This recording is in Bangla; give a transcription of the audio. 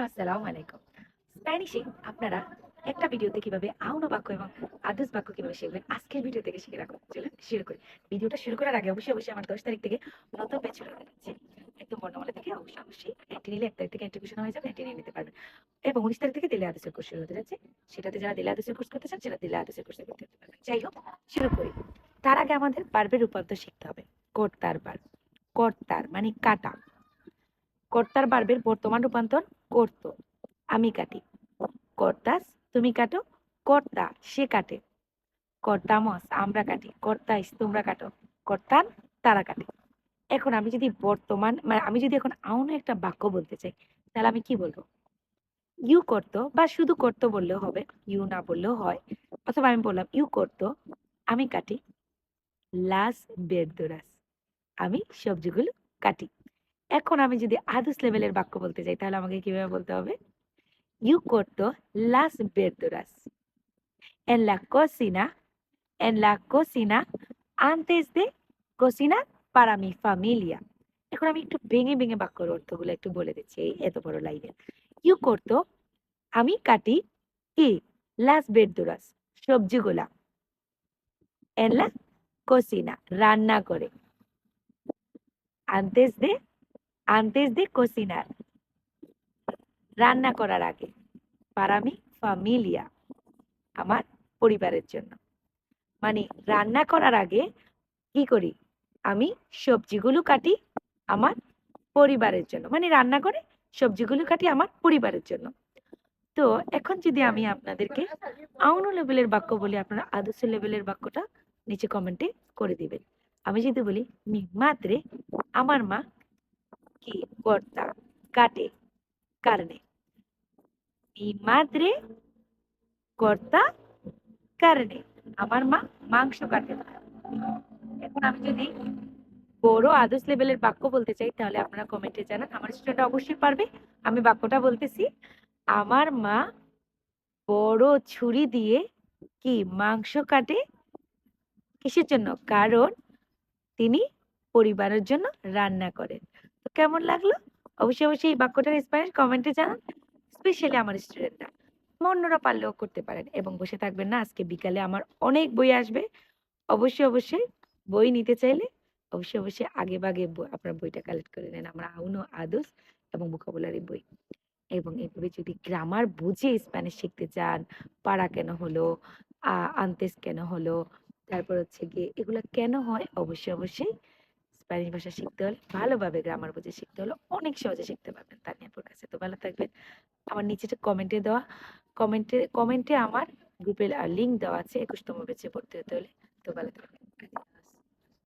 আসসালামু আলাইকুম। স্প্যানিশে আপনারা একটা ভিডিওতে কিভাবে আউনো বাক্য এবং আদার্স বাক্য কিভাবে শিখবেন আজকের ভিডিও থেকে শিখে রাখুন। চলুন শুরু করি। ভিডিওটা শুরু করার আগে অবশ্যই আমার 10 তারিখ থেকে নতুন ব্যাচ শুরু হতে যাচ্ছে। একদম বর্ণমালা থেকে অবশ্যই এন্ট্রি নিলে 1 তারিখ থেকে এন্ট্রি ঘোষণা হয়ে যাবে, এন্ট্রি নিয়ে নিতে পারবেন। এবং 19 তারিখ থেকে দিলে আদার্সের কোর্স শুরু হতে যাচ্ছে। সেটাতে যারা দিলে আদার্সের কোর্স করতে চান সেটা দিলে আদার্সের কোর্সে করতে পারবেন। যাই হোক, শুরু করি। তার আগে আমাদের ভার্বের রূপান্তর শিখতে হবে। কর্তার ভার্ব। কর্তার মানে কাটা। কর্তার ভার্বের বর্তমান রূপান্তর করতো। আমি কাটি। কর্তাস তুমি কাটো। কর্তা সে কাটে। কর্তামস আমরা কাটি। কর্তাইস তোমরা কাটো। কর্তান তারা কাটে। এখন আমি যদি বর্তমান মানে আমি যদি এখন আউনো একটা বাক্য বলতে চাই, তাহলে আমি কি বলবো? ইউ করতো বা শুধু করতো বললেও হবে, ইউ না বললেও হয়। অথবা আমি বললাম ইউ করতো আমি কাটি লাস বেরদোরাস আমি সবজিগুলো কাটি। এখন আমি যদি আদর্স লেভেলের বাক্য বলতে চাই, তাহলে আমাকে কিভাবে বলতে হবে? ইউ করতো লাস verduras en la cocina antes de cocinar para mi familia. এখন আমি একটু ভেঙে ভেঙে বাক্যের অর্থগুলো একটু বলে দিচ্ছি এই এত বড় লাইনে। ইউ করতো আমি কাটি কি লাস verduras সবজিগুলা en la cocina রান্না করে antes de cocinar রান্না করার আগে para mi familia আমার পরিবারের জন্য। মানে রান্না করার আগে কি করি? আমি সবজিগুলো কাটি আমার পরিবারের জন্য। মানে রান্না করে সবজিগুলো কাটি আমার পরিবারের জন্য। তো এখন যদি আমি আপনাদেরকে আউনো লেভেলের বাক্য বলি, আপনারা আদর্শ লেভেলের বাক্যটা নিচে কমেন্টে করে দিবেন। আমি যদি বলি মি মাদ্রে আমার মা কি কর্তা কাটে কারণে। মি মাদ্রে কর্তা কারণে আমার মা মাংস কাটে। এখন আমি যদি বড় আদর্শ লেভেলের বাক্য বলতে চাই, তাহলে আপনারা কমেন্টে জানান। আমার স্টুডেন্ট অবশ্যই পারবে। আমি বাক্যটা বলতেছি। আমার মা বড় ছুরি দিয়ে কি মাংস কাটে কিসের জন্য? কারণ তিনি পরিবারের জন্য রান্না করেন। তো কেমন লাগলো? অবশ্যই এই বাক্যটার স্প্যানিশ কমেন্টে জানান। স্পেশালি আমার স্টুডেন্টরা। অন্যরা পারলেও করতে পারেন এবং বসে থাকবেন না। আজকে বিকালে আমার অনেক বই আসবে। অবশ্যই বই নিতে চাইলে অবশ্যই আগেভাগে আপনার বইটা কালেক্ট করে নেন। আমার আউনো, আদর্স এবং ভোকাবুলারি বই। এবং এভাবে যদি গ্রামার বুঝে স্প্যানিশ শিখতে চান, পারা কেন হলো, আনতেস কেন হলো, তারপর হচ্ছে গিয়ে এগুলা কেন হয়, অবশ্যই স্প্যানিশ ভাষা শিখতে হলে ভালোভাবে গ্রামার বুঝে শিখতে হলে অনেক সহজে শিখতে পারবেন তানিয়া আপুর কাছে। তো ভালো থাকবেন। আমার নিচেটা কমেন্টে আমার গ্রুপের লিঙ্ক দেওয়া আছে 21তম ব্যাচে ভর্তি হতে হলে। তো ভালো থাকবেন।